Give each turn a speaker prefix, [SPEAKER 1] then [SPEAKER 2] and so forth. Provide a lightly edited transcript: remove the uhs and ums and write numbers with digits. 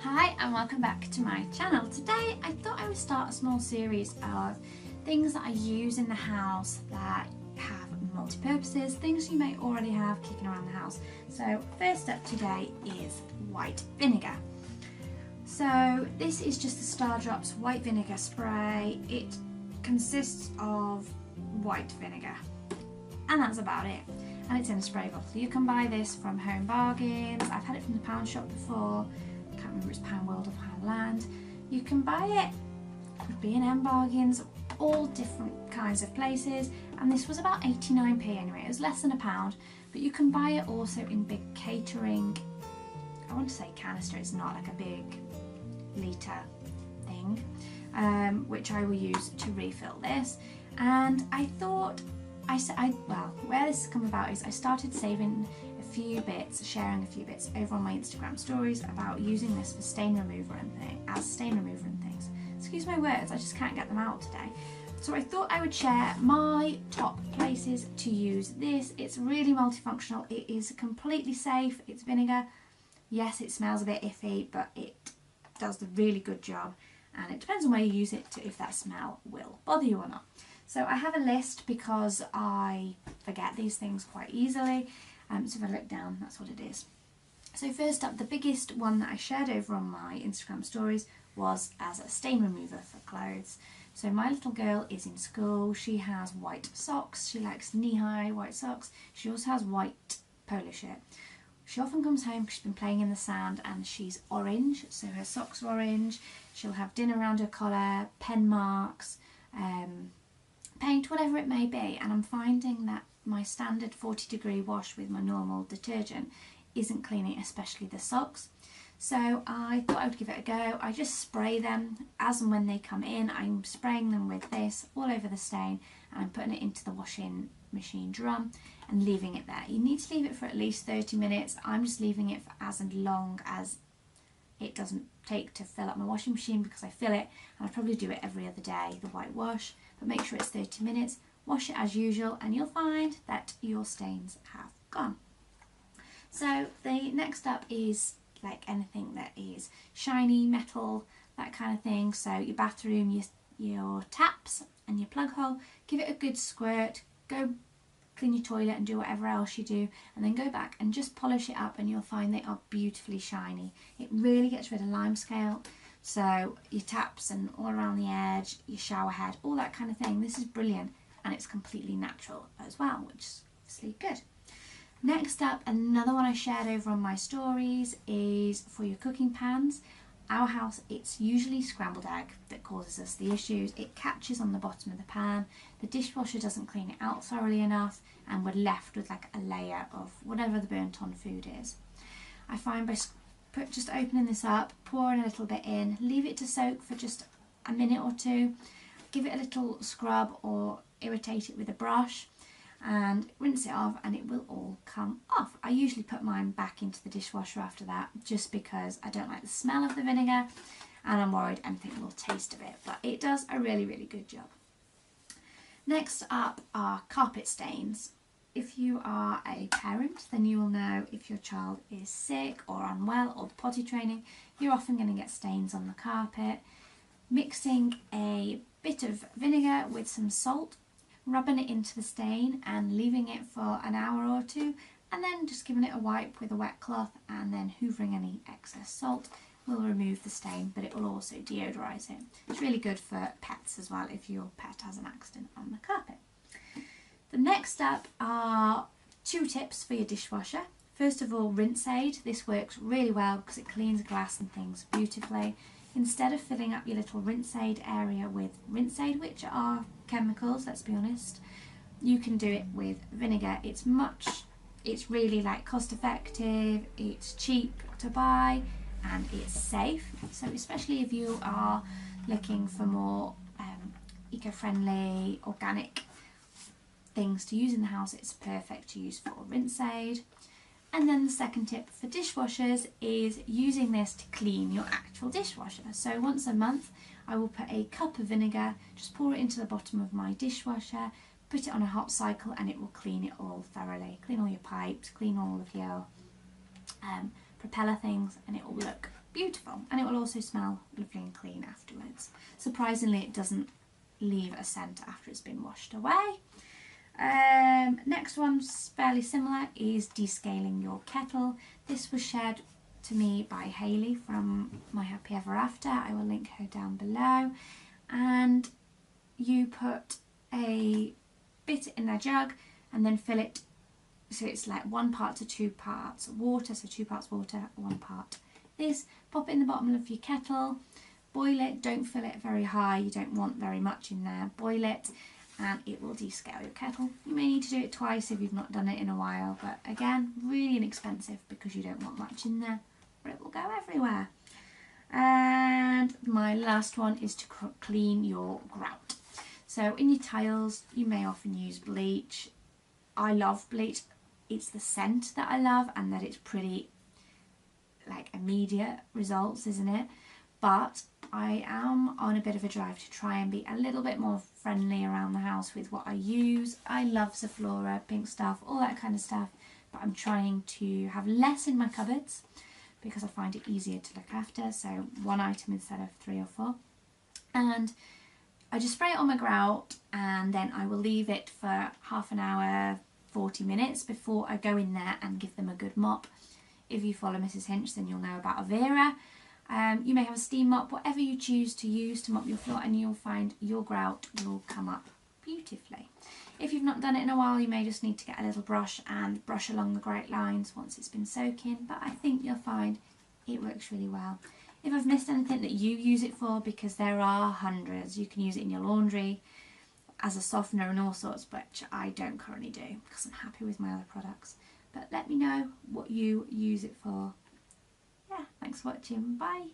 [SPEAKER 1] Hi and welcome back to my channel. Today I thought I would start a small series of things that I use in the house that have multi-purposes, things you may already have kicking around the house. So first up today is white vinegar. So this is just the Star Drops white vinegar spray. It consists of white vinegar and that's about it, and it's in a spray bottle. You can buy this from Home Bargains. I've had it from the pound shop before. I can't remember if it's Pound World or Poundland. You can buy it with B&M Bargains, all different kinds of places, and this was about 89p anyway. It was less than £1, but you can buy it also in big catering, I want to say canister, it's not, like a big litre thing, which I will use to refill this. And I thought, well, where this has come about is I started saving a few bits, sharing a few bits over on my Instagram stories about using this for stain remover and things. Excuse my words, I just can't get them out today. So I thought I would share my top places to use this. It's really multifunctional. It is completely safe. It's vinegar. Yes, it smells a bit iffy, but it does a really good job. And it depends on where you use it to if that smell will bother you or not. So I have a list because I forget these things quite easily. So if I look down, that's what it is. So first up, the biggest one that I shared over on my Instagram stories was as a stain remover for clothes. So my little girl is in school. She has white socks. She likes knee-high white socks. She also has white polo shirt. She often comes home because she's been playing in the sand and she's orange, so her socks are orange. She'll have din around her collar, pen marks, paint, whatever it may be, and I'm finding that my standard 40-degree wash with my normal detergent isn't cleaning, especially the socks. So I thought I would give it a go. I just spray them as and when they come in. I'm spraying them with this all over the stain and I'm putting it into the washing machine drum and leaving it there. You need to leave it for at least 30 minutes. I'm just leaving it for as long as it doesn't take to fill up my washing machine, because I fill it and I probably do it every other day, the white wash. But make sure it's 30 minutes, wash it as usual, and you'll find that your stains have gone. So the next up is like anything that is shiny, metal, that kind of thing. So your bathroom, your taps and your plug hole, give it a good squirt, go clean your toilet and do whatever else you do, and then go back and just polish it up and you'll find they are beautifully shiny. It really gets rid of limescale. So your taps and all around the edge, your shower head, all that kind of thing. This is brilliant and it's completely natural as well, which is obviously good. Next up, another one I shared over on my stories is for your cooking pans. Our house, it's usually scrambled egg that causes us the issues. It catches on the bottom of the pan, the dishwasher doesn't clean it out thoroughly enough, and we're left with like a layer of whatever the burnt on food is. I find by just opening this up, pouring a little bit in, leave it to soak for just a minute or two, give it a little scrub or irritate it with a brush and rinse it off and it will all come off. I usually put mine back into the dishwasher after that, just because I don't like the smell of the vinegar and I'm worried anything will taste of it, but it does a really, really good job. Next up are carpet stains. If you are a parent, then you will know if your child is sick or unwell or potty training, you're often going to get stains on the carpet. Mixing a bit of vinegar with some salt, rubbing it into the stain and leaving it for an hour or two, and then just giving it a wipe with a wet cloth and then hoovering any excess salt will remove the stain, but it will also deodorise it. It's really good for pets as well if your pet has an accident on the carpet. The next up are 2 tips for your dishwasher. First of all, rinse aid. This works really well because it cleans glass and things beautifully. Instead of filling up your little rinse aid area with rinse aid, which are chemicals, let's be honest, you can do it with vinegar. It's really like cost effective, it's cheap to buy and it's safe. So especially if you are looking for more eco-friendly, organic things to use in the house, it's perfect to use for rinse aid. And then the second tip for dishwashers is using this to clean your actual dishwasher. So once a month I will put a cup of vinegar, just pour it into the bottom of my dishwasher, put it on a hot cycle and it will clean it all thoroughly. Clean all your pipes, clean all of your propeller things, and it will look beautiful, and it will also smell lovely and clean afterwards. Surprisingly, it doesn't leave a scent after it's been washed away. Next one's fairly similar, is descaling your kettle. This was shared to me by Hayley from My Happy Ever After. I will link her down below. And you put a bit in a jug and then fill it, so it's like 1 part to 2 parts water, so 2 parts water, 1 part this. Pop it in the bottom of your kettle, boil it, don't fill it very high, you don't want very much in there, boil it, and it will descale your kettle. You may need to do it twice if you've not done it in a while, but again, really inexpensive because you don't want much in there, but it will go everywhere. And my last one is to clean your grout. So in your tiles, you may often use bleach. I love bleach. It's the scent that I love, and that it's pretty like immediate results, isn't it? But I am on a bit of a drive to try and be a little bit more friendly around the house with what I use. I love Zaflora, Pink Stuff, all that kind of stuff, but I'm trying to have less in my cupboards because I find it easier to look after, so 1 item instead of 3 or 4. And I just spray it on my grout, and then I will leave it for half an hour, 40 minutes before I go in there and give them a good mop. If you follow Mrs. Hinch, then you'll know about a Vera. You may have a steam mop, whatever you choose to use to mop your floor, and you'll find your grout will come up beautifully. If you've not done it in a while, you may just need to get a little brush and brush along the grout lines once it's been soaking, but I think you'll find it works really well. If I've missed anything that you use it for, because there are hundreds, you can use it in your laundry as a softener and all sorts, which I don't currently do because I'm happy with my other products. But let me know what you use it for. Yeah, thanks for watching. Bye.